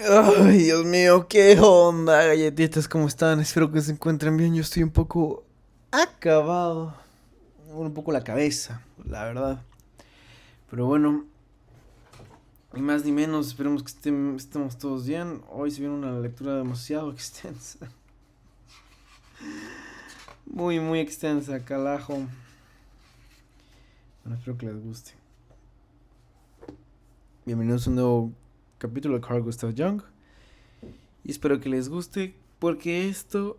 Ay, Dios mío, ¿qué onda, galletitas? ¿Cómo están? Espero que se encuentren bien. Yo estoy un poco acabado. Un poco la cabeza, la verdad. Pero bueno, ni más ni menos. Esperemos que estemos todos bien. Hoy se viene una lectura demasiado extensa. Muy, muy extensa, calajo. Bueno, espero que les guste. Bienvenidos a un nuevo capítulo de Carl Gustav Jung. Y espero que les guste porque esto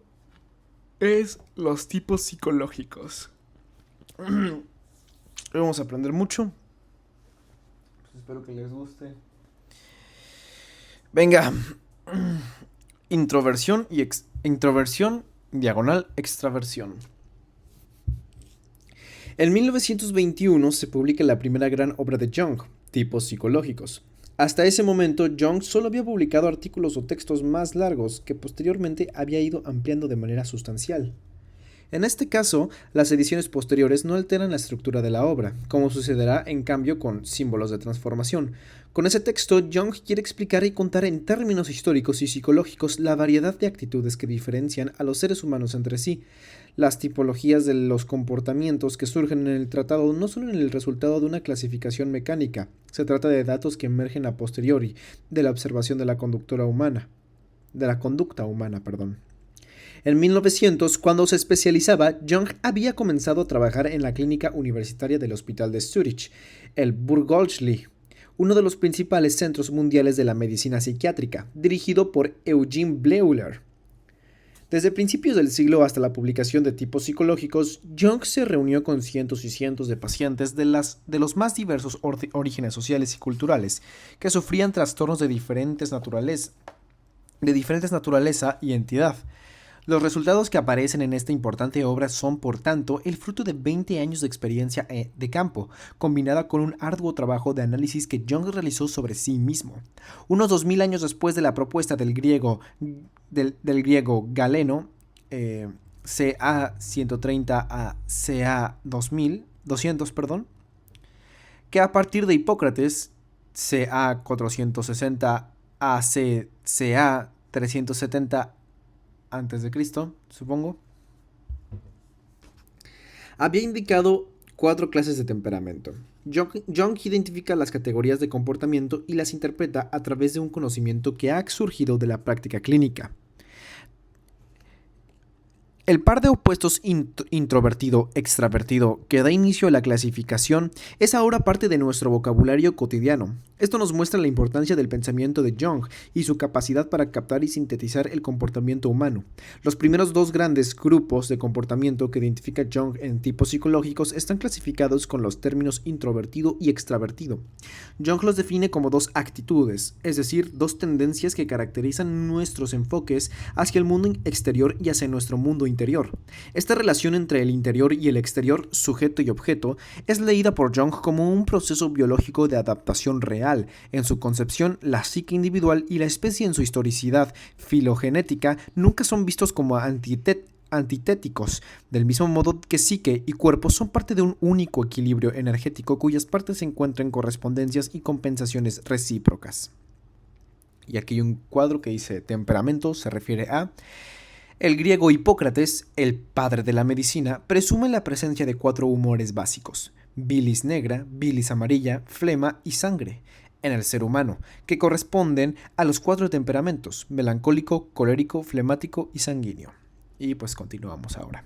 es los tipos psicológicos. Hoy vamos a aprender mucho. Pues espero que les guste. Venga. Introversión y introversión diagonal extraversión. En 1921 se publica la primera gran obra de Jung, Tipos psicológicos. Hasta ese momento, Jung solo había publicado artículos o textos más largos que posteriormente había ido ampliando de manera sustancial. En este caso, las ediciones posteriores no alteran la estructura de la obra, como sucederá en cambio con Símbolos de Transformación. Con ese texto, Jung quiere explicar y contar en términos históricos y psicológicos la variedad de actitudes que diferencian a los seres humanos entre sí. Las tipologías de los comportamientos que surgen en el tratado no son el resultado de una clasificación mecánica, se trata de datos que emergen a posteriori de la observación de la conducta humana. En 1900, cuando se especializaba, Jung había comenzado a trabajar en la clínica universitaria del Hospital de Zúrich, el Burgosli, uno de los principales centros mundiales de la medicina psiquiátrica, dirigido por Eugene Bleuler. Desde principios del siglo hasta la publicación de Tipos psicológicos, Jung se reunió con cientos y cientos de pacientes de los más diversos orígenes sociales y culturales que sufrían trastornos de diferentes naturaleza y entidad. Los resultados que aparecen en esta importante obra son, por tanto, el fruto de 20 años de experiencia de campo, combinada con un arduo trabajo de análisis que Jung realizó sobre sí mismo. Unos 2000 años después de la propuesta del griego Galeno, CA 130 a CA 200, que a partir de Hipócrates, CA 460 a CA 370 antes de Cristo, supongo, había indicado 4 clases de temperamento. Jung identifica las categorías de comportamiento y las interpreta a través de un conocimiento que ha surgido de la práctica clínica. El par de opuestos introvertido-extravertido que da inicio a la clasificación es ahora parte de nuestro vocabulario cotidiano. Esto nos muestra la importancia del pensamiento de Jung y su capacidad para captar y sintetizar el comportamiento humano. Los primeros dos grandes grupos de comportamiento que identifica Jung en tipos psicológicos están clasificados con los términos introvertido y extravertido. Jung los define como dos actitudes, es decir, dos tendencias que caracterizan nuestros enfoques hacia el mundo exterior y hacia nuestro mundo interior. Esta relación entre el interior y el exterior, sujeto y objeto, es leída por Jung como un proceso biológico de adaptación real. En su concepción, la psique individual y la especie en su historicidad filogenética nunca son vistos como antitéticos, del mismo modo que psique y cuerpo son parte de un único equilibrio energético cuyas partes se encuentran en correspondencias y compensaciones recíprocas. Y aquí hay un cuadro que dice temperamento, se refiere a... El griego Hipócrates, el padre de la medicina, presume la presencia de 4 humores básicos: bilis negra, bilis amarilla, flema y sangre, en el ser humano, que corresponden a los 4 temperamentos: melancólico, colérico, flemático y sanguíneo. Y pues continuamos ahora.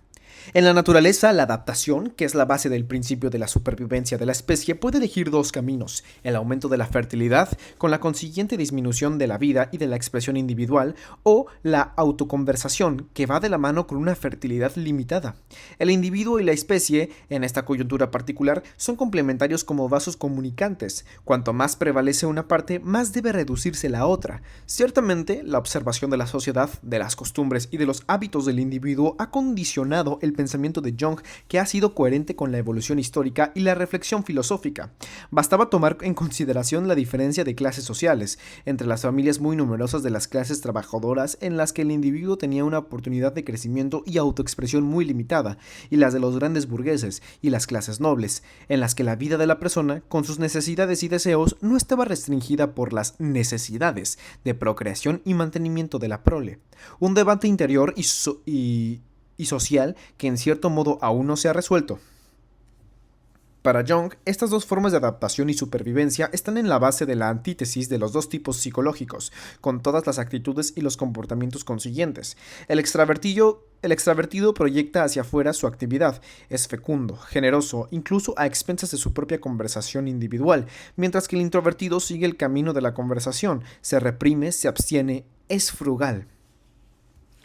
En la naturaleza, la adaptación, que es la base del principio de la supervivencia de la especie, puede elegir 2 caminos: el aumento de la fertilidad, con la consiguiente disminución de la vida y de la expresión individual, o la autoconversación, que va de la mano con una fertilidad limitada. El individuo y la especie, en esta coyuntura particular, son complementarios como vasos comunicantes. Cuanto más prevalece una parte, más debe reducirse la otra. Ciertamente, la observación de la sociedad, de las costumbres y de los hábitos del individuo ha condicionado el pensamiento de Jung, que ha sido coherente con la evolución histórica y la reflexión filosófica. Bastaba tomar en consideración la diferencia de clases sociales, entre las familias muy numerosas de las clases trabajadoras en las que el individuo tenía una oportunidad de crecimiento y autoexpresión muy limitada, y las de los grandes burgueses y las clases nobles, en las que la vida de la persona, con sus necesidades y deseos, no estaba restringida por las necesidades de procreación y mantenimiento de la prole. Un debate interior y social que en cierto modo aún no se ha resuelto. Para Jung, estas dos formas de adaptación y supervivencia están en la base de la antítesis de los dos tipos psicológicos, con todas las actitudes y los comportamientos consiguientes. El extravertido proyecta hacia afuera su actividad, es fecundo, generoso, incluso a expensas de su propia conversación individual, mientras que el introvertido sigue el camino de la conversación, se reprime, se abstiene, es frugal.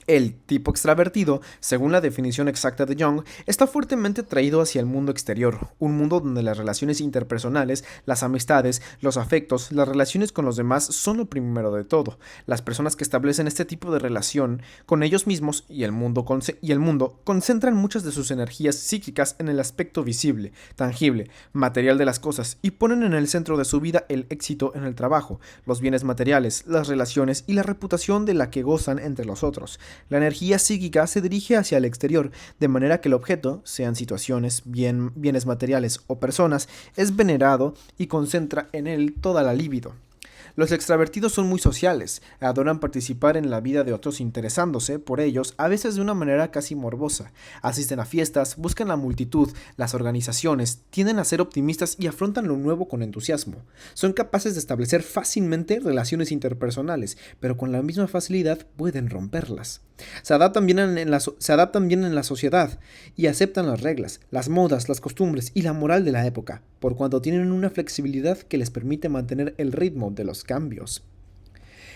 El tipo extravertido, según la definición exacta de Jung, está fuertemente atraído hacia el mundo exterior, un mundo donde las relaciones interpersonales, las amistades, los afectos, las relaciones con los demás son lo primero de todo. Las personas que establecen este tipo de relación con ellos mismos y el mundo concentran muchas de sus energías psíquicas en el aspecto visible, tangible, material de las cosas y ponen en el centro de su vida el éxito en el trabajo, los bienes materiales, las relaciones y la reputación de la que gozan entre los otros. La energía psíquica se dirige hacia el exterior, de manera que el objeto, sean situaciones, bienes materiales o personas, es venerado y concentra en él toda la libido. Los extravertidos son muy sociales, adoran participar en la vida de otros interesándose por ellos, a veces de una manera casi morbosa. Asisten a fiestas, buscan la multitud, las organizaciones, tienden a ser optimistas y afrontan lo nuevo con entusiasmo. Son capaces de establecer fácilmente relaciones interpersonales, pero con la misma facilidad pueden romperlas. Se adaptan bien en la sociedad y aceptan las reglas, las modas, las costumbres y la moral de la época, por cuanto tienen una flexibilidad que les permite mantener el ritmo de los cambios.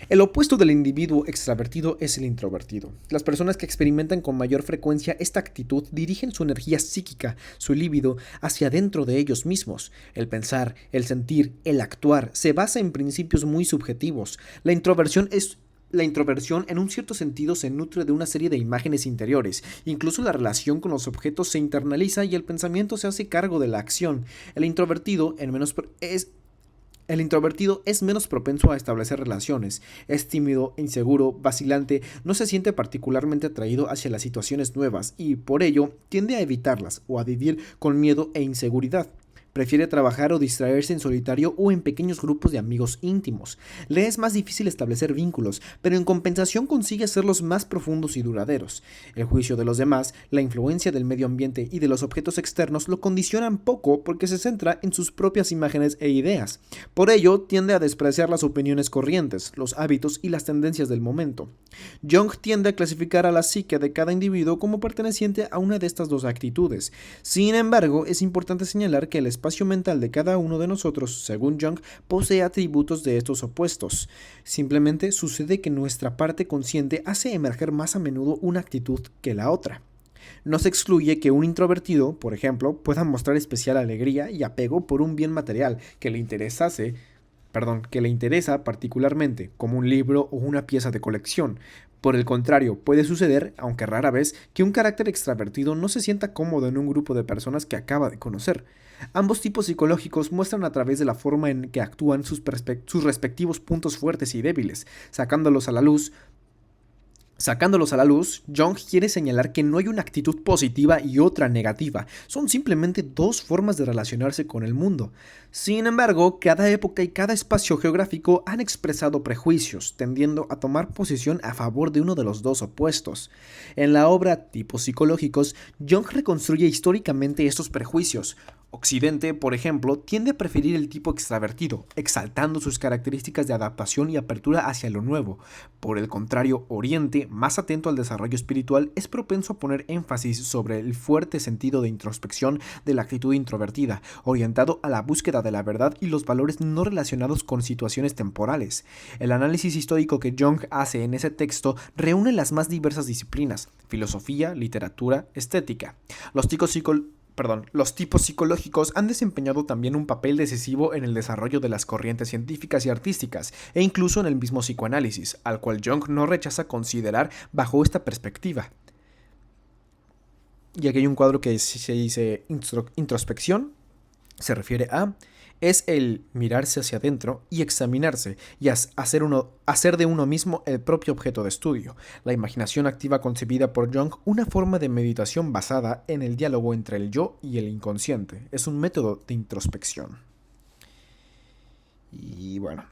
El opuesto del individuo extravertido es el introvertido. Las personas que experimentan con mayor frecuencia esta actitud dirigen su energía psíquica, su líbido, hacia dentro de ellos mismos. El pensar, el sentir, el actuar se basa en principios muy subjetivos. La introversión en un cierto sentido se nutre de una serie de imágenes interiores, incluso la relación con los objetos se internaliza y el pensamiento se hace cargo de la acción. El introvertido es menos propenso a establecer relaciones, es tímido, inseguro, vacilante, no se siente particularmente atraído hacia las situaciones nuevas y, por ello, tiende a evitarlas o a vivir con miedo e inseguridad. Prefiere trabajar o distraerse en solitario o en pequeños grupos de amigos íntimos. Le es más difícil establecer vínculos, pero en compensación consigue hacerlos más profundos y duraderos. El juicio de los demás, la influencia del medio ambiente y de los objetos externos lo condicionan poco porque se centra en sus propias imágenes e ideas. Por ello, tiende a despreciar las opiniones corrientes, los hábitos y las tendencias del momento. Jung tiende a clasificar a la psique de cada individuo como perteneciente a una de estas dos actitudes. Sin embargo, es importante señalar que el espacio mental de cada uno de nosotros, según Jung, posee atributos de estos opuestos. Simplemente sucede que nuestra parte consciente hace emerger más a menudo una actitud que la otra. No se excluye que un introvertido, por ejemplo, pueda mostrar especial alegría y apego por un bien material que le interesa particularmente, como un libro o una pieza de colección. Por el contrario, puede suceder, aunque rara vez, que un carácter extravertido no se sienta cómodo en un grupo de personas que acaba de conocer. Ambos tipos psicológicos muestran a través de la forma en que actúan sus respectivos puntos fuertes y débiles, sacándolos a la luz, Jung quiere señalar que no hay una actitud positiva y otra negativa, son simplemente dos formas de relacionarse con el mundo. Sin embargo, cada época y cada espacio geográfico han expresado prejuicios, tendiendo a tomar posición a favor de uno de los dos opuestos. En la obra Tipos psicológicos, Jung reconstruye históricamente estos prejuicios. Occidente, por ejemplo, tiende a preferir el tipo extravertido, exaltando sus características de adaptación y apertura hacia lo nuevo. Por el contrario, Oriente, más atento al desarrollo espiritual, es propenso a poner énfasis sobre el fuerte sentido de introspección de la actitud introvertida, orientado a la búsqueda de la verdad y los valores no relacionados con situaciones temporales. El análisis histórico que Jung hace en ese texto reúne las más diversas disciplinas: filosofía, literatura, estética. Los tipos psicológicos han desempeñado también un papel decisivo en el desarrollo de las corrientes científicas y artísticas, e incluso en el mismo psicoanálisis, al cual Jung no rechaza considerar bajo esta perspectiva. Y aquí hay un cuadro que se dice introspección, se refiere a es el mirarse hacia adentro y examinarse y hacer de uno mismo el propio objeto de estudio. La imaginación activa concebida por Jung, una forma de meditación basada en el diálogo entre el yo y el inconsciente. Es un método de introspección. Y bueno,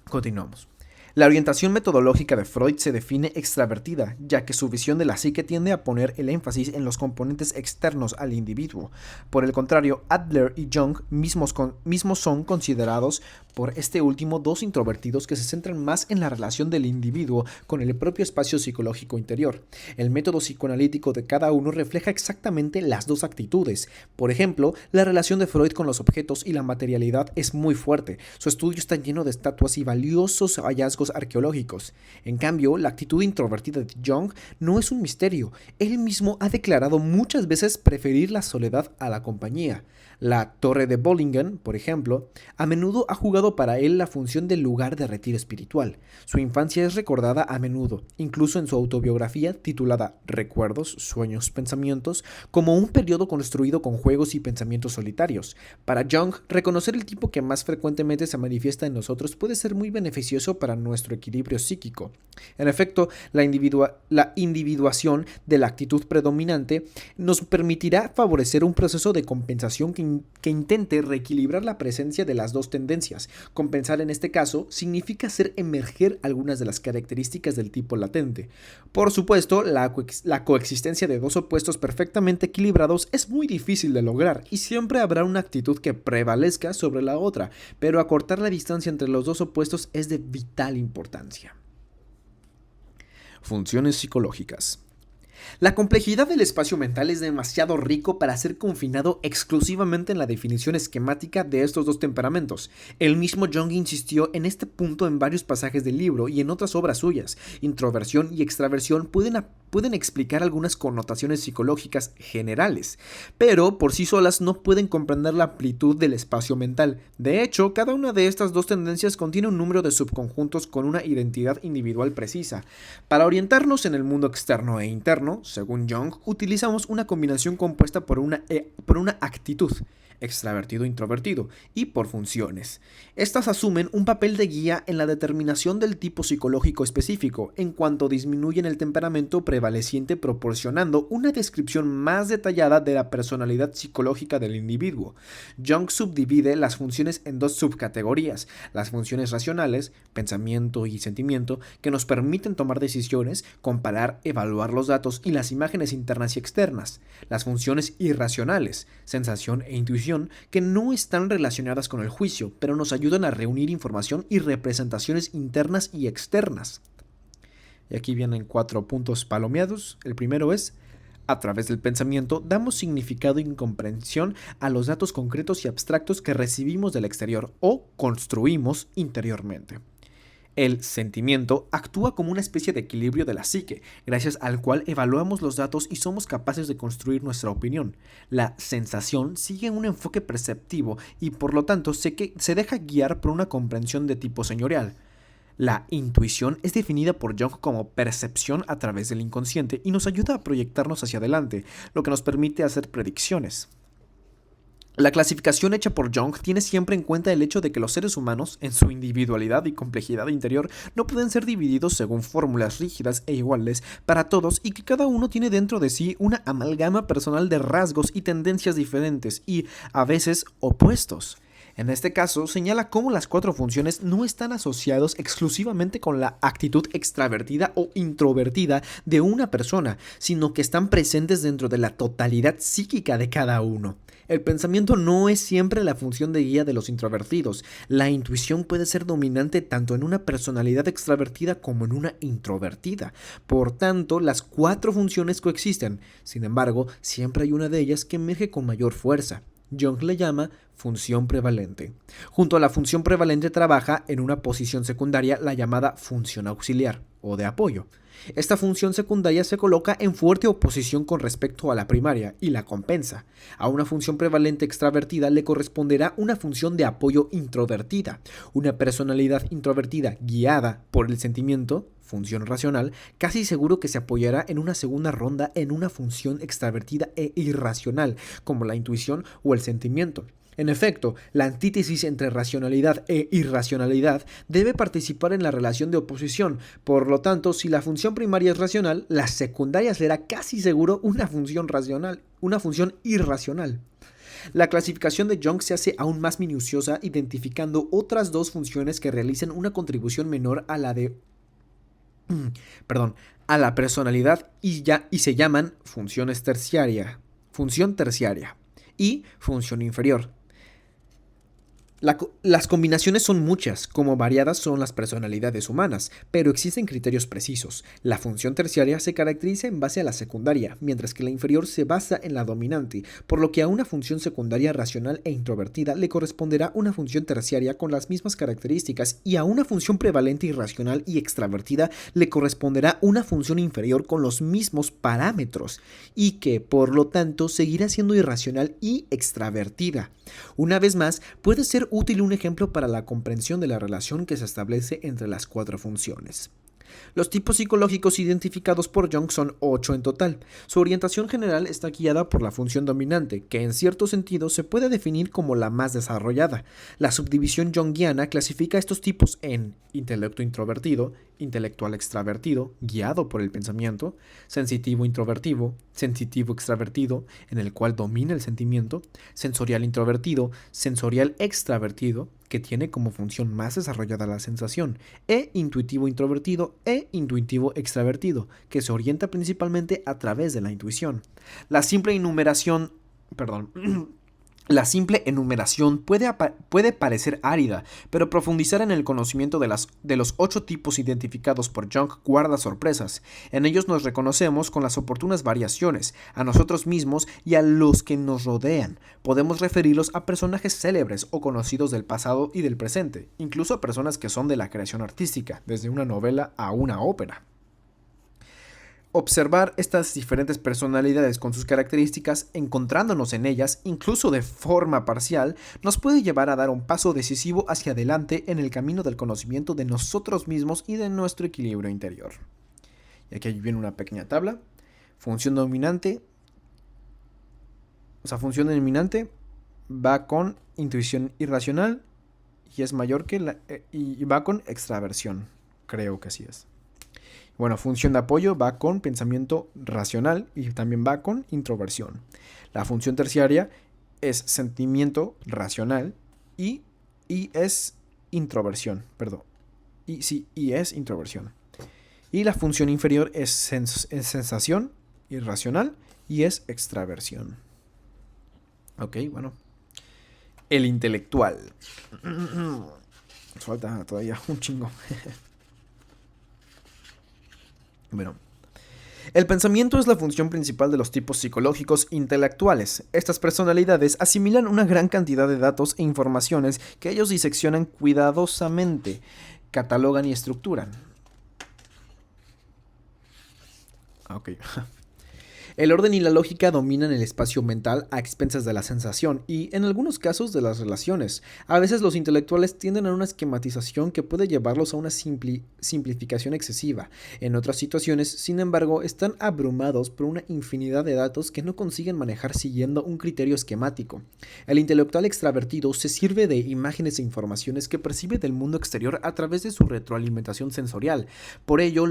continuamos. La orientación metodológica de Freud se define extravertida, ya que su visión de la psique tiende a poner el énfasis en los componentes externos al individuo. Por el contrario, Adler y Jung mismos son considerados por este último dos introvertidos que se centran más en la relación del individuo con el propio espacio psicológico interior. El método psicoanalítico de cada uno refleja exactamente las dos actitudes. Por ejemplo, la relación de Freud con los objetos y la materialidad es muy fuerte. Su estudio está lleno de estatuas y valiosos hallazgos arqueológicos. En cambio, la actitud introvertida de Jung no es un misterio. Él mismo ha declarado muchas veces preferir la soledad a la compañía. La Torre de Bollingen, por ejemplo, a menudo ha jugado para él la función del lugar de retiro espiritual. Su infancia es recordada a menudo, incluso en su autobiografía titulada Recuerdos, Sueños, Pensamientos, como un periodo construido con juegos y pensamientos solitarios. Para Jung, reconocer el tipo que más frecuentemente se manifiesta en nosotros puede ser muy beneficioso para nuestro equilibrio psíquico. En efecto, la individuación de la actitud predominante nos permitirá favorecer un proceso de compensación que intente reequilibrar la presencia de las dos tendencias. Compensar en este caso significa hacer emerger algunas de las características del tipo latente. Por supuesto, la coexistencia de dos opuestos perfectamente equilibrados es muy difícil de lograr y siempre habrá una actitud que prevalezca sobre la otra, pero acortar la distancia entre los dos opuestos es de vital importancia. Funciones psicológicas. La complejidad del espacio mental es demasiado rico para ser confinado exclusivamente en la definición esquemática de estos dos temperamentos. El mismo Jung insistió en este punto en varios pasajes del libro y en otras obras suyas. Introversión y extraversión pueden explicar algunas connotaciones psicológicas generales, pero por sí solas no pueden comprender la amplitud del espacio mental. De hecho, cada una de estas dos tendencias contiene un número de subconjuntos con una identidad individual precisa. Para orientarnos en el mundo externo e interno, según Jung, utilizamos una combinación compuesta por una actitud, extravertido-introvertido, y por funciones. Estas asumen un papel de guía en la determinación del tipo psicológico específico, en cuanto disminuyen el temperamento prevaleciente, proporcionando una descripción más detallada de la personalidad psicológica del individuo. Jung subdivide las funciones en dos subcategorías: las funciones racionales, pensamiento y sentimiento, que nos permiten tomar decisiones, comparar, evaluar los datos y las imágenes internas y externas; las funciones irracionales, sensación e intuición, que no están relacionadas con el juicio, pero nos ayudan a reunir información y representaciones internas y externas. Y aquí vienen 4 puntos palomeados. El primero es: a través del pensamiento damos significado y comprensión a los datos concretos y abstractos que recibimos del exterior o construimos interiormente. El sentimiento actúa como una especie de equilibrio de la psique, gracias al cual evaluamos los datos y somos capaces de construir nuestra opinión. La sensación sigue un enfoque perceptivo y por lo tanto se deja guiar por una comprensión de tipo señorial. La intuición es definida por Jung como percepción a través del inconsciente y nos ayuda a proyectarnos hacia adelante, lo que nos permite hacer predicciones. La clasificación hecha por Jung tiene siempre en cuenta el hecho de que los seres humanos, en su individualidad y complejidad interior, no pueden ser divididos según fórmulas rígidas e iguales para todos, y que cada uno tiene dentro de sí una amalgama personal de rasgos y tendencias diferentes y, a veces, opuestos. En este caso, señala cómo las 4 funciones no están asociados exclusivamente con la actitud extravertida o introvertida de una persona, sino que están presentes dentro de la totalidad psíquica de cada uno. El pensamiento no es siempre la función de guía de los introvertidos. La intuición puede ser dominante tanto en una personalidad extravertida como en una introvertida. Por tanto, las 4 funciones coexisten. Sin embargo, siempre hay una de ellas que emerge con mayor fuerza. Jung le llama función prevalente. Junto a la función prevalente trabaja en una posición secundaria la llamada función auxiliar o de apoyo. Esta función secundaria se coloca en fuerte oposición con respecto a la primaria y la compensa. A una función prevalente extravertida le corresponderá una función de apoyo introvertida. Una personalidad introvertida guiada por el sentimiento, función racional, casi seguro que se apoyará en una segunda ronda en una función extravertida e irracional, como la intuición o el sentimiento. En efecto, la antítesis entre racionalidad e irracionalidad debe participar en la relación de oposición. Por lo tanto, si la función primaria es racional, la secundaria será casi seguro una función racional, una función irracional. La clasificación de Jung se hace aún más minuciosa, identificando otras dos funciones que realicen una contribución menor a la de a la personalidad y se llaman función terciaria y función inferior. Las combinaciones son muchas, como variadas son las personalidades humanas, pero existen criterios precisos. La función terciaria se caracteriza en base a la secundaria, mientras que la inferior se basa en la dominante, por lo que a una función secundaria racional e introvertida le corresponderá una función terciaria con las mismas características, y a una función prevalente irracional y extravertida le corresponderá una función inferior con los mismos parámetros, y que, por lo tanto, seguirá siendo irracional y extravertida. Una vez más, puede ser útil un ejemplo para la comprensión de la relación que se establece entre las cuatro funciones. Los tipos psicológicos identificados por Jung son 8 en total. Su orientación general está guiada por la función dominante, que en cierto sentido se puede definir como la más desarrollada. La subdivisión junguiana clasifica estos tipos en intelecto introvertido, intelectual extravertido, guiado por el pensamiento, sensitivo introvertido, sensitivo extravertido, en el cual domina el sentimiento, sensorial introvertido, sensorial extravertido, que tiene como función más desarrollada la sensación, e intuitivo introvertido e intuitivo extravertido, que se orienta principalmente a través de la intuición. La simple enumeración puede parecer árida, pero profundizar en el conocimiento de los 8 tipos identificados por Jung guarda sorpresas. En ellos nos reconocemos con las oportunas variaciones, a nosotros mismos y a los que nos rodean. Podemos referirlos a personajes célebres o conocidos del pasado y del presente, incluso a personas que son de la creación artística, desde una novela a una ópera. Observar estas diferentes personalidades con sus características, encontrándonos en ellas, incluso de forma parcial, nos puede llevar a dar un paso decisivo hacia adelante en el camino del conocimiento de nosotros mismos y de nuestro equilibrio interior. Y aquí viene una pequeña tabla. Función dominante va con intuición irracional y es mayor que y va con extraversión. Creo que así es. Bueno, función de apoyo va con pensamiento racional y también va con introversión. La función terciaria es sentimiento racional y es introversión, y es introversión. Y la función inferior es sensación irracional y es extraversión. Ok, bueno. El intelectual. Falta todavía un chingo. Bueno, el pensamiento es la función principal de los tipos psicológicos intelectuales. Estas personalidades asimilan una gran cantidad de datos e informaciones que ellos diseccionan cuidadosamente, catalogan y estructuran. Ok. El orden y la lógica dominan el espacio mental a expensas de la sensación y, en algunos casos, de las relaciones. A veces los intelectuales tienden a una esquematización que puede llevarlos a una simplificación excesiva. En otras situaciones, sin embargo, están abrumados por una infinidad de datos que no consiguen manejar siguiendo un criterio esquemático. El intelectual extravertido se sirve de imágenes e informaciones que percibe del mundo exterior a través de su retroalimentación sensorial. Por ello,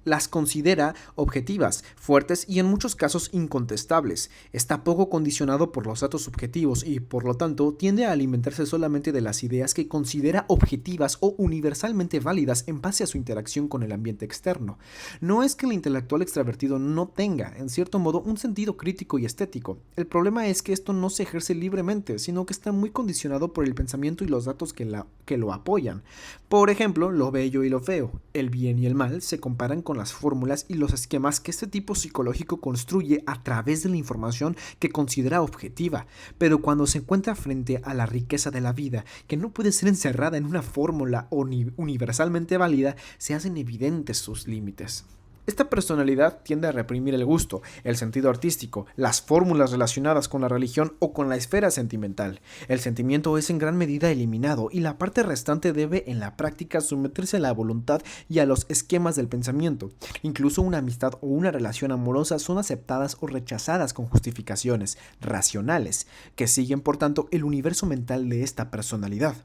las considera objetivas, fuertes y en muchos casos incontestables. Está poco condicionado por los datos subjetivos y, por lo tanto, tiende a alimentarse solamente de las ideas que considera objetivas o universalmente válidas en base a su interacción con el ambiente externo. No es que el intelectual extravertido no tenga, en cierto modo, un sentido crítico y estético. El problema es que esto no se ejerce libremente, sino que está muy condicionado por el pensamiento y los datos que que lo apoyan. Por ejemplo, lo bello y lo feo, el bien y el mal se comparan con las fórmulas y los esquemas que este tipo psicológico construye a través de la información que considera objetiva, pero cuando se encuentra frente a la riqueza de la vida, que no puede ser encerrada en una fórmula universalmente válida, se hacen evidentes sus límites. Esta personalidad tiende a reprimir el gusto, el sentido artístico, las fórmulas relacionadas con la religión o con la esfera sentimental. El sentimiento es en gran medida eliminado y la parte restante debe en la práctica someterse a la voluntad y a los esquemas del pensamiento. Incluso una amistad o una relación amorosa son aceptadas o rechazadas con justificaciones racionales, que siguen por tanto el universo mental de esta personalidad.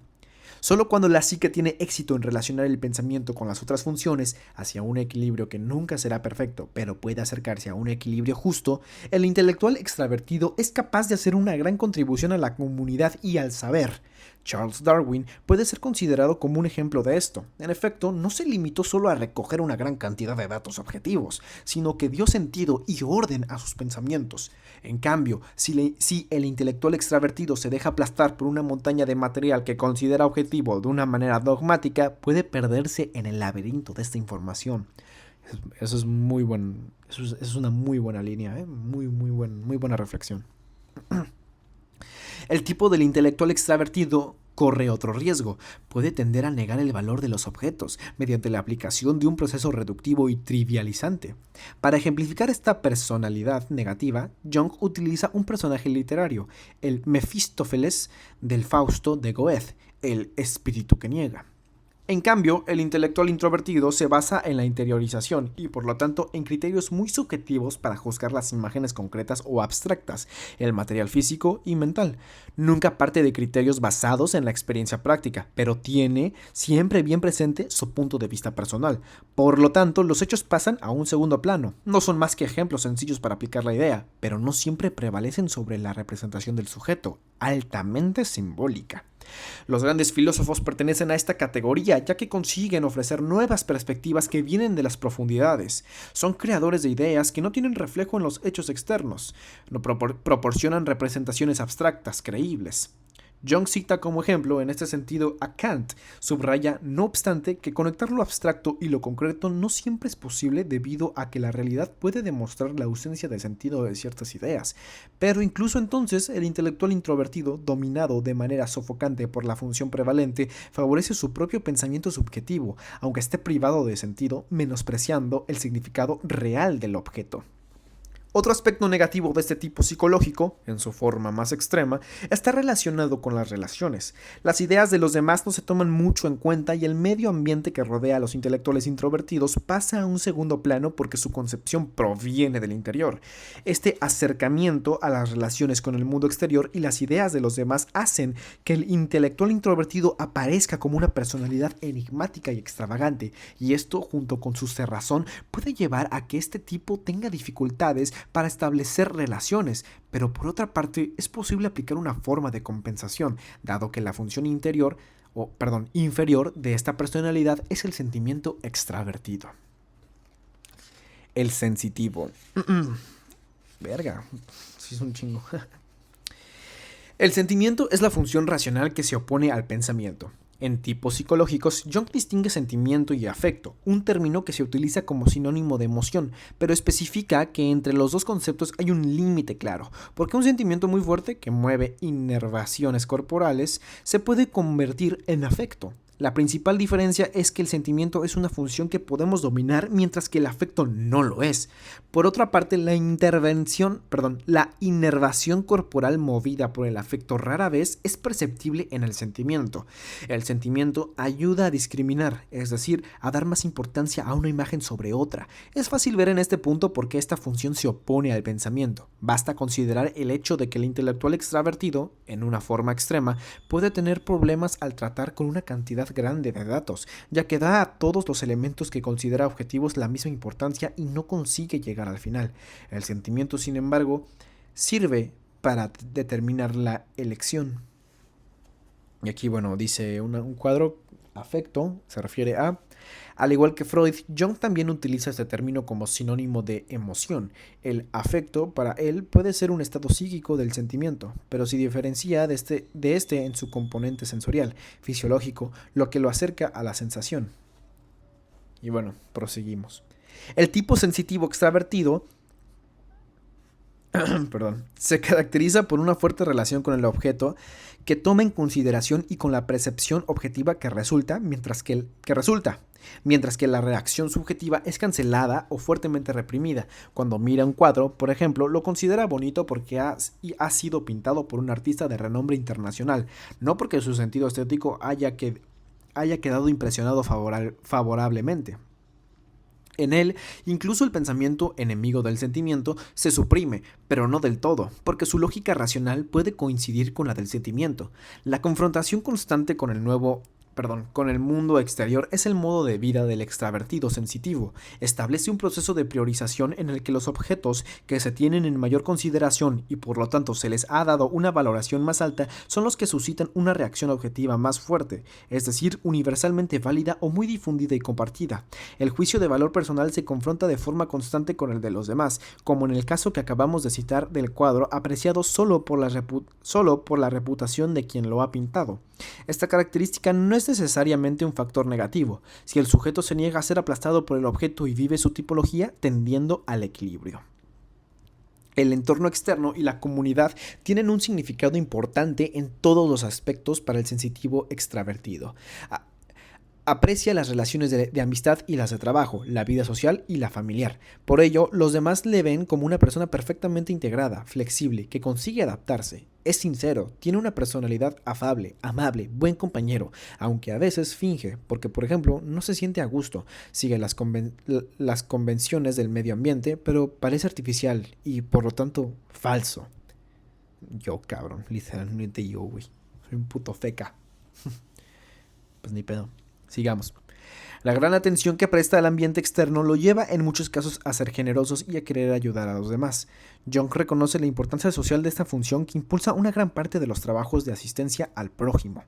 Solo cuando la psique tiene éxito en relacionar el pensamiento con las otras funciones hacia un equilibrio que nunca será perfecto, pero puede acercarse a un equilibrio justo, el intelectual extravertido es capaz de hacer una gran contribución a la comunidad y al saber. Charles Darwin puede ser considerado como un ejemplo de esto. En efecto, no se limitó solo a recoger una gran cantidad de datos objetivos, sino que dio sentido y orden a sus pensamientos. En cambio, si el intelectual extravertido se deja aplastar por una montaña de material que considera objetivo de una manera dogmática, puede perderse en el laberinto de esta información. Eso es muy buen, eso es una muy buena línea, muy buena reflexión. El tipo del intelectual extravertido corre otro riesgo. Puede tender a negar el valor de los objetos mediante la aplicación de un proceso reductivo y trivializante. Para ejemplificar esta personalidad negativa, Jung utiliza un personaje literario, el Mefistófeles del Fausto de Goethe, el espíritu que niega. En cambio, el intelectual introvertido se basa en la interiorización y por lo tanto en criterios muy subjetivos para juzgar las imágenes concretas o abstractas, el material físico y mental. Nunca parte de criterios basados en la experiencia práctica, pero tiene siempre bien presente su punto de vista personal. Por lo tanto, los hechos pasan a un segundo plano. No son más que ejemplos sencillos para aplicar la idea, pero no siempre prevalecen sobre la representación del sujeto, altamente simbólica. Los grandes filósofos pertenecen a esta categoría ya que consiguen ofrecer nuevas perspectivas que vienen de las profundidades. Son creadores de ideas que no tienen reflejo en los hechos externos, no proporcionan representaciones abstractas, creíbles. Jung cita como ejemplo en este sentido a Kant, subraya no obstante que conectar lo abstracto y lo concreto no siempre es posible debido a que la realidad puede demostrar la ausencia de sentido de ciertas ideas, pero incluso entonces el intelectual introvertido, dominado de manera sofocante por la función prevalente, favorece su propio pensamiento subjetivo, aunque esté privado de sentido, menospreciando el significado real del objeto. Otro aspecto negativo de este tipo psicológico, en su forma más extrema, está relacionado con las relaciones. Las ideas de los demás no se toman mucho en cuenta y el medio ambiente que rodea a los intelectuales introvertidos pasa a un segundo plano porque su concepción proviene del interior. Este acercamiento a las relaciones con el mundo exterior y las ideas de los demás hacen que el intelectual introvertido aparezca como una personalidad enigmática y extravagante, y esto, junto con su cerrazón, puede llevar a que este tipo tenga dificultades para establecer relaciones, pero por otra parte es posible aplicar una forma de compensación, dado que la función inferior de esta personalidad es el sentimiento extravertido. El sensitivo. Verga, sí es un chingo. El sentimiento es la función racional que se opone al pensamiento. En tipos psicológicos, Jung distingue sentimiento y afecto, un término que se utiliza como sinónimo de emoción, pero especifica que entre los dos conceptos hay un límite claro, porque un sentimiento muy fuerte que mueve inervaciones corporales se puede convertir en afecto. La principal diferencia es que el sentimiento es una función que podemos dominar mientras que el afecto no lo es. Por otra parte, la inervación corporal movida por el afecto rara vez es perceptible en el sentimiento. El sentimiento ayuda a discriminar, es decir, a dar más importancia a una imagen sobre otra. Es fácil ver en este punto por qué esta función se opone al pensamiento. Basta considerar el hecho de que el intelectual extravertido, en una forma extrema, puede tener problemas al tratar con una cantidad grande de datos, ya que da a todos los elementos que considera objetivos la misma importancia y no consigue llegar al final. El sentimiento, sin embargo, sirve para determinar la elección. Y aquí, dice un cuadro afecto se refiere a... Al igual que Freud, Jung también utiliza este término como sinónimo de emoción. El afecto para él puede ser un estado psíquico del sentimiento, pero se diferencia de este en su componente sensorial, fisiológico, lo que lo acerca a la sensación. Y bueno, proseguimos. El tipo sensitivo extravertido perdón, se caracteriza por una fuerte relación con el objeto que toma en consideración y con la percepción objetiva que resulta, mientras que la reacción subjetiva es cancelada o fuertemente reprimida. Cuando mira un cuadro, por ejemplo, lo considera bonito porque ha sido pintado por un artista de renombre internacional, no porque su sentido estético haya quedado impresionado favorablemente. En él, incluso el pensamiento enemigo del sentimiento se suprime, pero no del todo, porque su lógica racional puede coincidir con la del sentimiento. La confrontación constante con el mundo exterior es el modo de vida del extravertido sensitivo. Establece un proceso de priorización en el que los objetos que se tienen en mayor consideración y por lo tanto se les ha dado una valoración más alta son los que suscitan una reacción objetiva más fuerte, es decir, universalmente válida o muy difundida y compartida. El juicio de valor personal se confronta de forma constante con el de los demás, como en el caso que acabamos de citar del cuadro apreciado solo por la reputación de quien lo ha pintado. Esta característica no es necesariamente un factor negativo, si el sujeto se niega a ser aplastado por el objeto y vive su tipología tendiendo al equilibrio. El entorno externo y la comunidad tienen un significado importante en todos los aspectos para el sensitivo extravertido. Aprecia las relaciones de amistad y las de trabajo, la vida social y la familiar. Por ello, los demás le ven como una persona perfectamente integrada, flexible, que consigue adaptarse. Es sincero, tiene una personalidad afable, amable, buen compañero, aunque a veces finge, porque por ejemplo no se siente a gusto, sigue las convenciones del medio ambiente, pero parece artificial y por lo tanto falso. Yo, cabrón, literalmente yo, güey. Soy un puto feca. Pues ni pedo. Sigamos. La gran atención que presta al ambiente externo lo lleva en muchos casos a ser generosos y a querer ayudar a los demás. Jung reconoce la importancia social de esta función que impulsa una gran parte de los trabajos de asistencia al prójimo.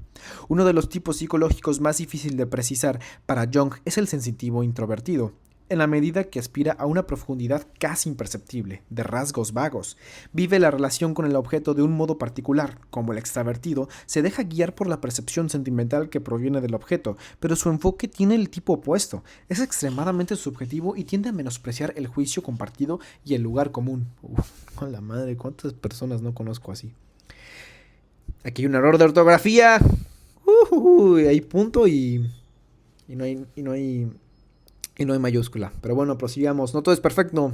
Uno de los tipos psicológicos más difícil de precisar para Jung es el sensitivo introvertido, en la medida que aspira a una profundidad casi imperceptible, de rasgos vagos. Vive la relación con el objeto de un modo particular, como el extravertido, se deja guiar por la percepción sentimental que proviene del objeto, pero su enfoque tiene el tipo opuesto, es extremadamente subjetivo y tiende a menospreciar el juicio compartido y el lugar común. A la madre, ¿cuántas personas no conozco así? Aquí hay un error de ortografía. Hay punto y no hay mayúscula. Pero bueno, prosigamos. No todo es perfecto.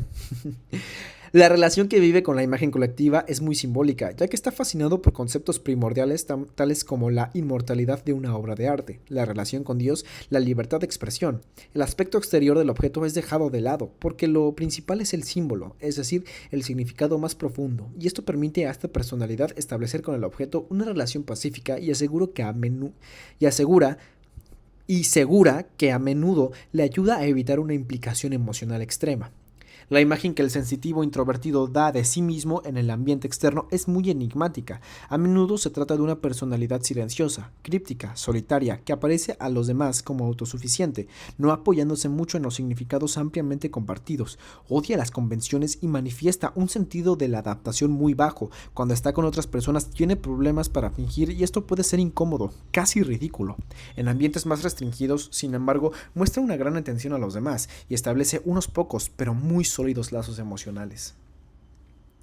La relación que vive con la imagen colectiva es muy simbólica, ya que está fascinado por conceptos primordiales tales como la inmortalidad de una obra de arte, la relación con Dios, la libertad de expresión. El aspecto exterior del objeto es dejado de lado, porque lo principal es el símbolo, es decir, el significado más profundo, y esto permite a esta personalidad establecer con el objeto una relación pacífica y segura que a menudo le ayuda a evitar una implicación emocional extrema. La imagen que el sensitivo introvertido da de sí mismo en el ambiente externo es muy enigmática. A menudo se trata de una personalidad silenciosa, críptica, solitaria, que aparece a los demás como autosuficiente, no apoyándose mucho en los significados ampliamente compartidos. Odia las convenciones y manifiesta un sentido de la adaptación muy bajo. Cuando está con otras personas tiene problemas para fingir y esto puede ser incómodo, casi ridículo. En ambientes más restringidos, sin embargo, muestra una gran atención a los demás y establece unos pocos, pero muy sólidos lazos emocionales.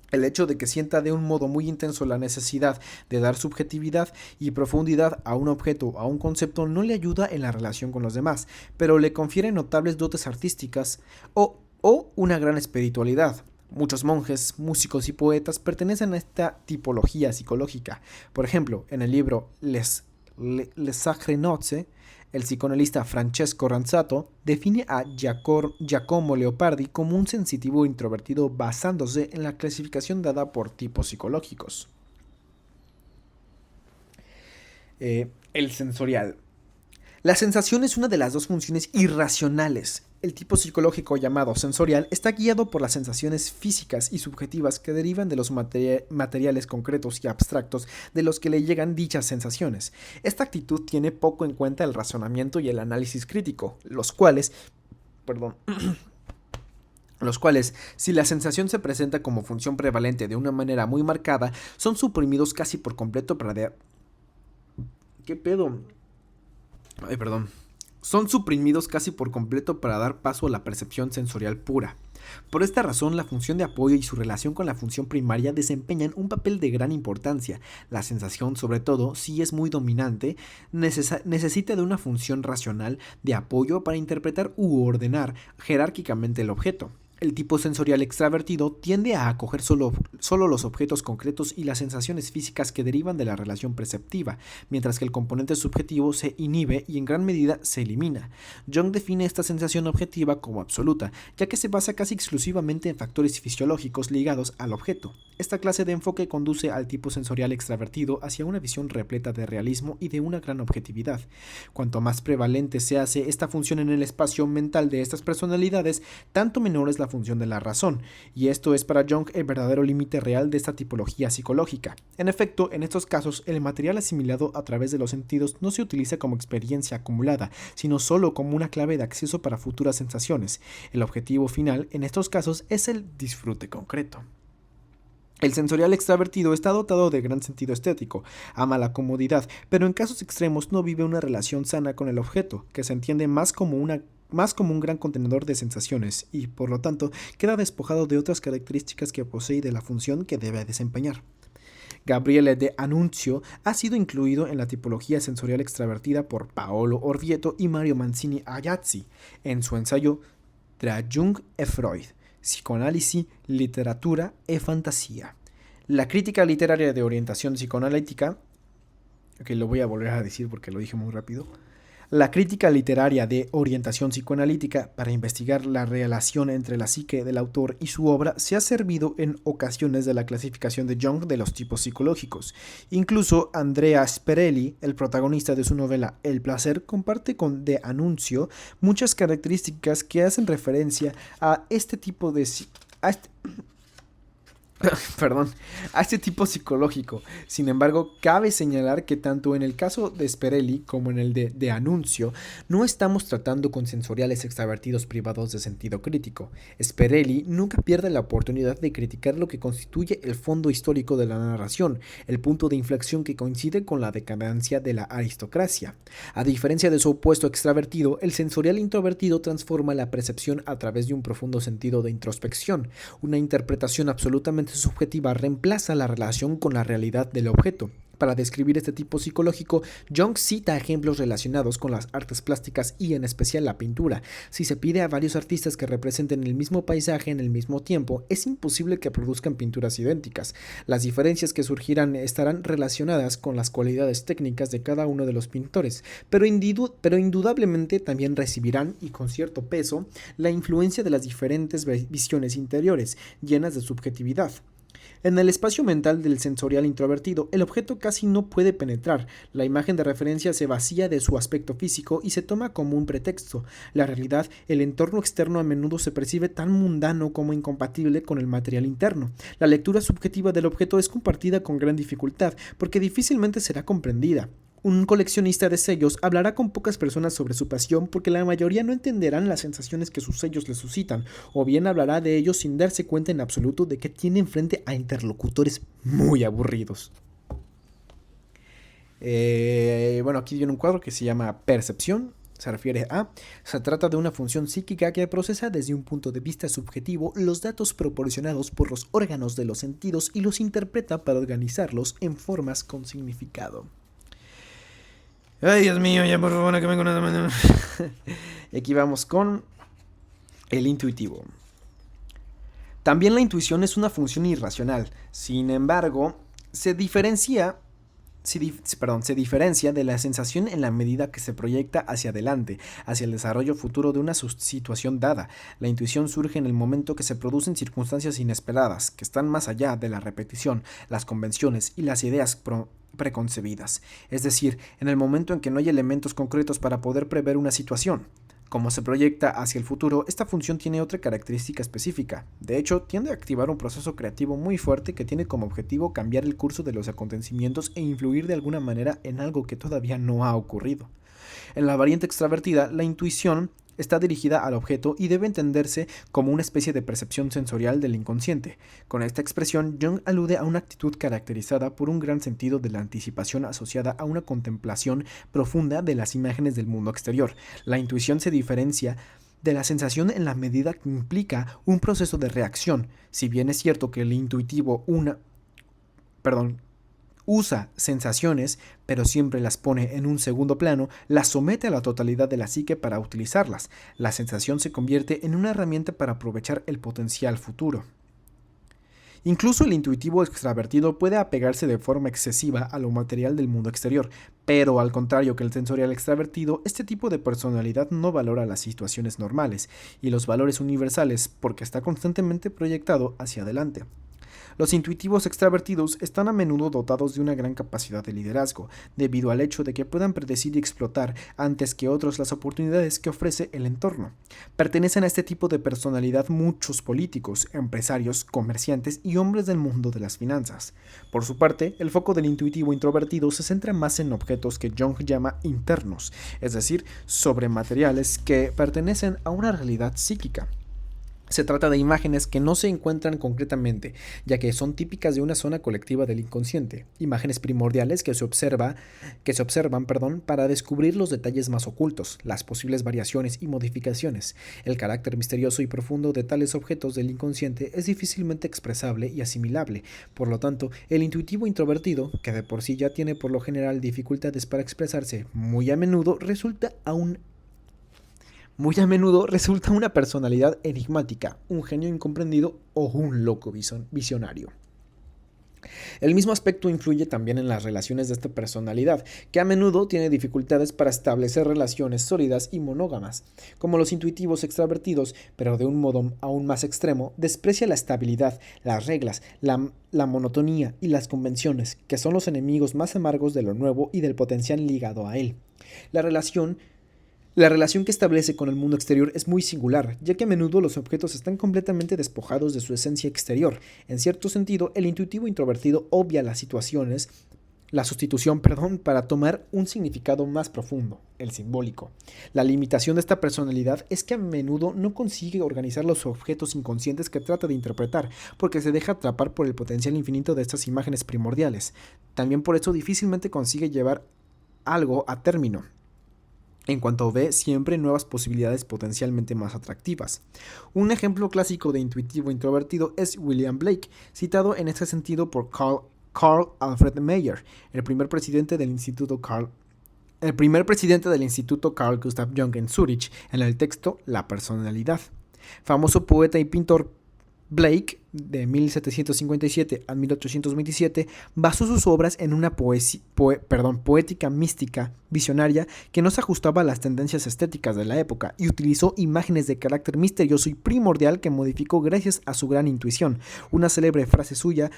El hecho de que sienta de un modo muy intenso la necesidad de dar subjetividad y profundidad a un objeto o a un concepto no le ayuda en la relación con los demás, pero le confiere notables dotes artísticas o una gran espiritualidad. Muchos monjes, músicos y poetas pertenecen a esta tipología psicológica. Por ejemplo, en el libro Les Sacre Nozze, el psicoanalista Francesco Ranzato define a Giacomo Leopardi como un sensitivo introvertido basándose en la clasificación dada por tipos psicológicos. El sensorial. La sensación es una de las dos funciones irracionales El tipo psicológico llamado sensorial está guiado por las sensaciones físicas y subjetivas que derivan de los materiales concretos y abstractos de los que le llegan dichas sensaciones. Esta actitud tiene poco en cuenta el razonamiento y el análisis crítico, los cuales, si la sensación se presenta como función prevalente de una manera muy marcada, son suprimidos casi por completo para... ¿Qué pedo? Ay, perdón. Son suprimidos casi por completo para dar paso a la percepción sensorial pura. Por esta razón, la función de apoyo y su relación con la función primaria desempeñan un papel de gran importancia. La sensación, sobre todo, si es muy dominante, necesita de una función racional de apoyo para interpretar u ordenar jerárquicamente el objeto. El tipo sensorial extravertido tiende a acoger solo los objetos concretos y las sensaciones físicas que derivan de la relación perceptiva, mientras que el componente subjetivo se inhibe y en gran medida se elimina. Jung define esta sensación objetiva como absoluta, ya que se basa casi exclusivamente en factores fisiológicos ligados al objeto. Esta clase de enfoque conduce al tipo sensorial extravertido hacia una visión repleta de realismo y de una gran objetividad. Cuanto más prevalente se hace esta función en el espacio mental de estas personalidades, tanto menor es la función de la razón, y esto es para Jung el verdadero límite real de esta tipología psicológica. En efecto, en estos casos, el material asimilado a través de los sentidos no se utiliza como experiencia acumulada, sino solo como una clave de acceso para futuras sensaciones. El objetivo final, en estos casos, es el disfrute concreto. El sensorial extravertido está dotado de gran sentido estético, ama la comodidad, pero en casos extremos no vive una relación sana con el objeto, que se entiende más como un gran contenedor de sensaciones y, por lo tanto, queda despojado de otras características que posee y de la función que debe desempeñar. Gabriele D'Annunzio ha sido incluido en la tipología sensorial extravertida por Paolo Orvieto y Mario Mancini Agazzi en su ensayo Tra Jung e Freud, psicoanálisis, literatura e fantasía. La crítica literaria de orientación psicoanalítica, que lo voy a volver a decir porque lo dije muy rápido. La crítica literaria de orientación psicoanalítica para investigar la relación entre la psique del autor y su obra se ha servido en ocasiones de la clasificación de Jung de los tipos psicológicos. Incluso Andrea Sperelli, el protagonista de su novela El placer, comparte con D'Annunzio muchas características que hacen referencia a este tipo de... a este tipo psicológico. Sin embargo, cabe señalar que tanto en el caso de Sperelli como en el de D'Annunzio no estamos tratando con sensoriales extravertidos privados de sentido crítico. Sperelli nunca pierde la oportunidad de criticar lo que constituye el fondo histórico de la narración, el punto de inflexión que coincide con la decadencia de la aristocracia. A diferencia de su opuesto extravertido, el sensorial introvertido transforma la percepción a través de un profundo sentido de introspección, una interpretación absolutamente subjetiva reemplaza la relación con la realidad del objeto. Para describir este tipo psicológico, Jung cita ejemplos relacionados con las artes plásticas y en especial la pintura. Si se pide a varios artistas que representen el mismo paisaje en el mismo tiempo, es imposible que produzcan pinturas idénticas. Las diferencias que surgirán estarán relacionadas con las cualidades técnicas de cada uno de los pintores, pero indudablemente también recibirán, y con cierto peso, la influencia de las diferentes visiones interiores, llenas de subjetividad. En el espacio mental del sensorial introvertido, el objeto casi no puede penetrar, la imagen de referencia se vacía de su aspecto físico y se toma como un pretexto. La realidad, el entorno externo a menudo se percibe tan mundano como incompatible con el material interno. La lectura subjetiva del objeto es compartida con gran dificultad, porque difícilmente será comprendida. Un coleccionista de sellos hablará con pocas personas sobre su pasión porque la mayoría no entenderán las sensaciones que sus sellos le suscitan, o bien hablará de ellos sin darse cuenta en absoluto de que tiene enfrente a interlocutores muy aburridos. Aquí viene un cuadro que se llama Percepción. Se trata de una función psíquica que procesa desde un punto de vista subjetivo los datos proporcionados por los órganos de los sentidos y los interpreta para organizarlos en formas con significado. Ay, Dios mío, ya por favor, que me con una... Y aquí vamos con el intuitivo. También la intuición es una función irracional. Sin embargo, se diferencia de la sensación en la medida que se proyecta hacia adelante, hacia el desarrollo futuro de una situación dada. La intuición surge en el momento que se producen circunstancias inesperadas, que están más allá de la repetición, las convenciones y las ideas preconcebidas. Es decir, en el momento en que no hay elementos concretos para poder prever una situación. Como se proyecta hacia el futuro, esta función tiene otra característica específica. De hecho, tiende a activar un proceso creativo muy fuerte que tiene como objetivo cambiar el curso de los acontecimientos e influir de alguna manera en algo que todavía no ha ocurrido. En la variante extravertida, la intuición está dirigida al objeto y debe entenderse como una especie de percepción sensorial del inconsciente. Con esta expresión, Jung alude a una actitud caracterizada por un gran sentido de la anticipación asociada a una contemplación profunda de las imágenes del mundo exterior. La intuición se diferencia de la sensación en la medida que implica un proceso de reacción. Si bien es cierto que el intuitivo usa sensaciones, pero siempre las pone en un segundo plano, las somete a la totalidad de la psique para utilizarlas. La sensación se convierte en una herramienta para aprovechar el potencial futuro. Incluso el intuitivo extravertido puede apegarse de forma excesiva a lo material del mundo exterior, pero al contrario que el sensorial extravertido, este tipo de personalidad no valora las situaciones normales y los valores universales porque está constantemente proyectado hacia adelante. Los intuitivos extravertidos están a menudo dotados de una gran capacidad de liderazgo, debido al hecho de que puedan predecir y explotar antes que otros las oportunidades que ofrece el entorno. Pertenecen a este tipo de personalidad muchos políticos, empresarios, comerciantes y hombres del mundo de las finanzas. Por su parte, el foco del intuitivo introvertido se centra más en objetos que Jung llama internos, es decir, sobre materiales que pertenecen a una realidad psíquica. Se trata de imágenes que no se encuentran concretamente, ya que son típicas de una zona colectiva del inconsciente, imágenes primordiales que se observan, para descubrir los detalles más ocultos, las posibles variaciones y modificaciones. El carácter misterioso y profundo de tales objetos del inconsciente es difícilmente expresable y asimilable. Por lo tanto, el intuitivo introvertido, que de por sí ya tiene por lo general dificultades para expresarse, muy a menudo resulta una personalidad enigmática, un genio incomprendido o un loco visionario. El mismo aspecto influye también en las relaciones de esta personalidad, que a menudo tiene dificultades para establecer relaciones sólidas y monógamas. Como los intuitivos extravertidos, pero de un modo aún más extremo, desprecia la estabilidad, las reglas, la monotonía y las convenciones, que son los enemigos más amargos de lo nuevo y del potencial ligado a él. La relación que establece con el mundo exterior es muy singular, ya que a menudo los objetos están completamente despojados de su esencia exterior. En cierto sentido, el intuitivo introvertido obvia la sustitución, para tomar un significado más profundo, el simbólico. La limitación de esta personalidad es que a menudo no consigue organizar los objetos inconscientes que trata de interpretar, porque se deja atrapar por el potencial infinito de estas imágenes primordiales. También por eso difícilmente consigue llevar algo a término, en cuanto ve siempre nuevas posibilidades potencialmente más atractivas. Un ejemplo clásico de intuitivo introvertido es William Blake, citado en este sentido por Carl Alfred Meyer, el primer presidente del Instituto Carl Gustav Jung en Zúrich, en el texto La personalidad. Famoso poeta y pintor Blake, de 1757 a 1827, basó sus obras en una poética mística visionaria que no se ajustaba a las tendencias estéticas de la época y utilizó imágenes de carácter misterioso y primordial que modificó gracias a su gran intuición. Una célebre frase suya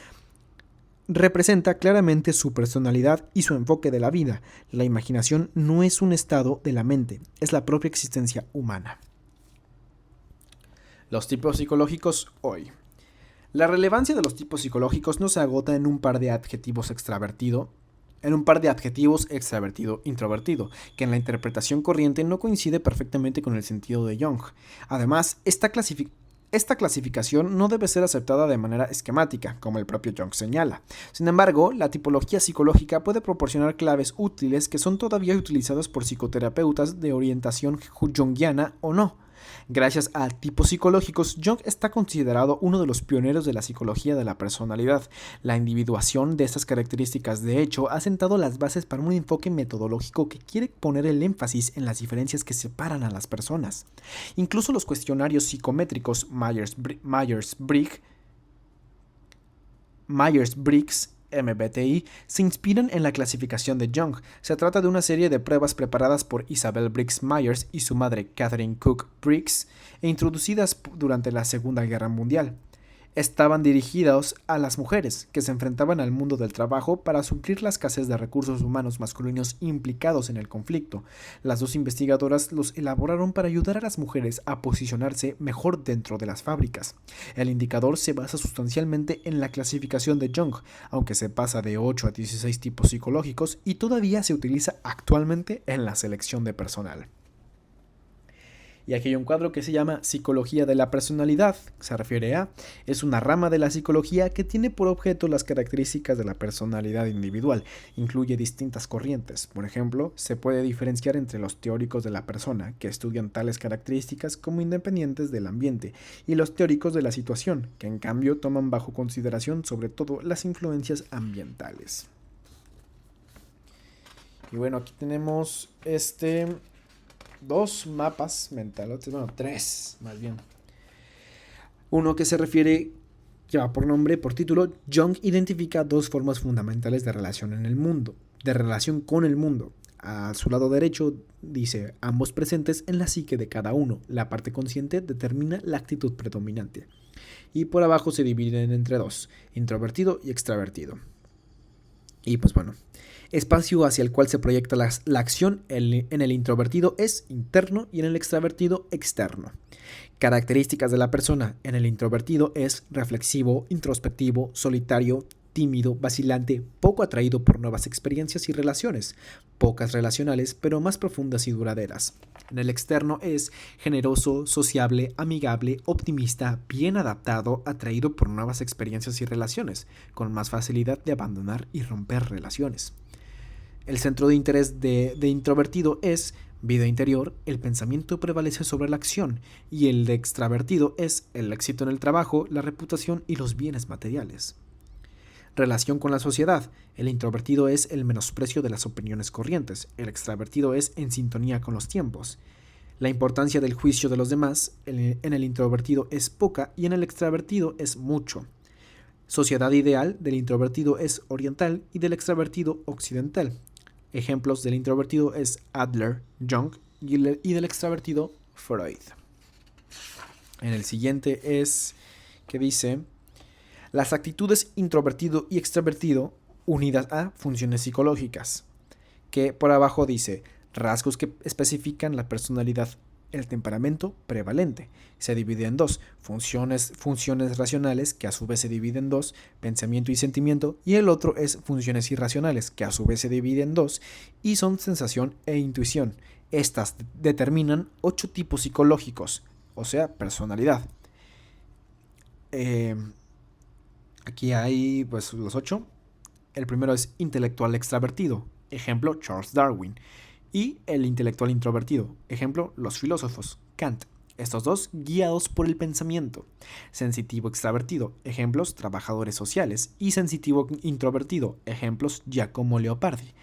representa claramente su personalidad y su enfoque de la vida. La imaginación no es un estado de la mente, es la propia existencia humana. Los tipos psicológicos hoy. La relevancia de los tipos psicológicos no se agota en un par de adjetivos extravertido-introvertido, que en la interpretación corriente no coincide perfectamente con el sentido de Jung. Además, esta clasificación no debe ser aceptada de manera esquemática, como el propio Jung señala. Sin embargo, la tipología psicológica puede proporcionar claves útiles que son todavía utilizadas por psicoterapeutas de orientación junguiana o no. Gracias a tipos psicológicos, Jung está considerado uno de los pioneros de la psicología de la personalidad. La individuación de estas características, de hecho, ha sentado las bases para un enfoque metodológico que quiere poner el énfasis en las diferencias que separan a las personas. Incluso los cuestionarios psicométricos Myers-Briggs MBTI se inspiran en la clasificación de Jung. Se trata de una serie de pruebas preparadas por Isabel Briggs Myers y su madre Catherine Cook Briggs e introducidas durante la Segunda Guerra Mundial. estaban dirigidos a las mujeres, que se enfrentaban al mundo del trabajo para suplir la escasez de recursos humanos masculinos implicados en el conflicto. Las dos investigadoras los elaboraron para ayudar a las mujeres a posicionarse mejor dentro de las fábricas. El indicador se basa sustancialmente en la clasificación de Jung, aunque se pasa de 8 a 16 tipos psicológicos y todavía se utiliza actualmente en la selección de personal. Y aquí hay un cuadro que se llama Psicología de la Personalidad, se refiere a, es una rama de la psicología que tiene por objeto las características de la personalidad individual, incluye distintas corrientes, por ejemplo, se puede diferenciar entre los teóricos de la persona, que estudian tales características como independientes del ambiente, y los teóricos de la situación, que en cambio toman bajo consideración sobre todo las influencias ambientales. Y bueno, aquí tenemos dos mapas mentales, bueno, tres más bien. Uno que se refiere, lleva por nombre, por título, Jung identifica dos formas fundamentales de relación en el mundo, de relación con el mundo. A su lado derecho dice, ambos presentes en la psique de cada uno. La parte consciente determina la actitud predominante. Y por abajo se dividen entre dos, introvertido y extravertido. Y pues bueno, espacio hacia el cual se proyecta la acción en el introvertido es interno y en el extravertido externo. Características de la persona en el introvertido es reflexivo, introspectivo, solitario, tímido, vacilante, poco atraído por nuevas experiencias y relaciones, pocas relacionales pero más profundas y duraderas. En el externo es generoso, sociable, amigable, optimista, bien adaptado, atraído por nuevas experiencias y relaciones, con más facilidad de abandonar y romper relaciones. El centro de interés de introvertido es vida interior, el pensamiento prevalece sobre la acción, y el de extravertido es el éxito en el trabajo, la reputación y los bienes materiales. Relación con la sociedad. El introvertido es el menosprecio de las opiniones corrientes, el extravertido es en sintonía con los tiempos. La importancia del juicio de los demás en el introvertido es poca y en el extravertido es mucho. Sociedad ideal del introvertido es oriental y del extravertido occidental. Ejemplos del introvertido es Adler, Jung y del extravertido Freud. En el siguiente es que dice las actitudes introvertido y extravertido unidas a funciones psicológicas, que por abajo dice rasgos que especifican la personalidad. El temperamento prevalente se divide en dos, funciones racionales, que a su vez se dividen en dos, pensamiento y sentimiento, y el otro es funciones irracionales, que a su vez se dividen en dos, y son sensación e intuición. Estas determinan 8 tipos psicológicos, o sea, personalidad. Aquí hay pues los 8. El primero es intelectual extravertido, ejemplo Charles Darwin. Y el intelectual introvertido, ejemplo los filósofos, Kant. Estos dos guiados por el pensamiento. Sensitivo extravertido, ejemplos trabajadores sociales. Y sensitivo introvertido, ejemplos Giacomo Leopardi.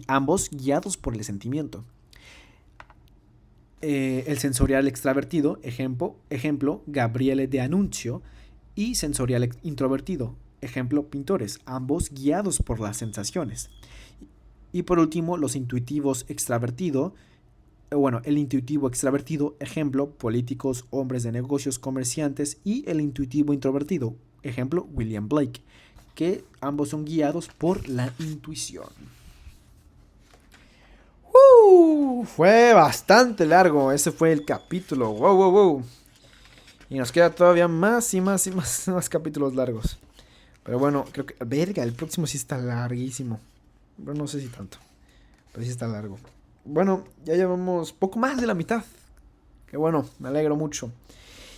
Ambos guiados por el sentimiento. El sensorial extravertido, ejemplo Gabriele D'Annunzio. Y sensorial introvertido, ejemplo pintores, ambos guiados por las sensaciones. Y por último, los intuitivos extravertido, el intuitivo extravertido, ejemplo políticos, hombres de negocios, comerciantes, y el intuitivo introvertido, ejemplo William Blake, que ambos son guiados por la intuición. Fue bastante largo, ese fue el capítulo, wow. Y nos queda todavía más capítulos largos. Pero bueno, creo que... el próximo sí está larguísimo. Pero no sé si tanto. Pero sí está largo. Bueno, ya llevamos poco más de la mitad. Que bueno, me alegro mucho.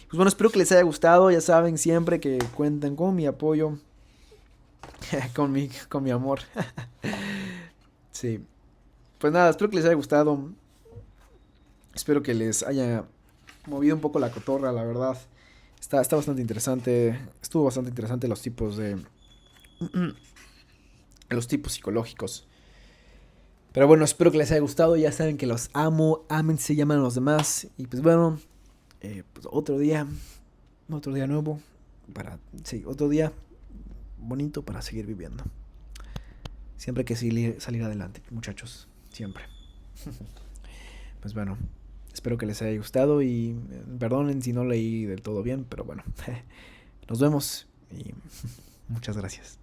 Pues bueno, espero que les haya gustado. Ya saben siempre que cuentan con mi apoyo. con mi amor. Sí. Pues nada, espero que les haya gustado. Espero que les haya movido un poco la cotorra, la verdad. Está bastante interesante. Estuvo bastante interesante los tipos psicológicos. Pero bueno, espero que les haya gustado. Ya saben que los amo. Amen, se llaman los demás. Y pues bueno, pues otro día nuevo. Otro día bonito para seguir viviendo. Siempre hay que salir adelante, muchachos. Siempre. Pues bueno, espero que les haya gustado y perdonen si no leí del todo bien, pero bueno, Nos vemos y muchas gracias.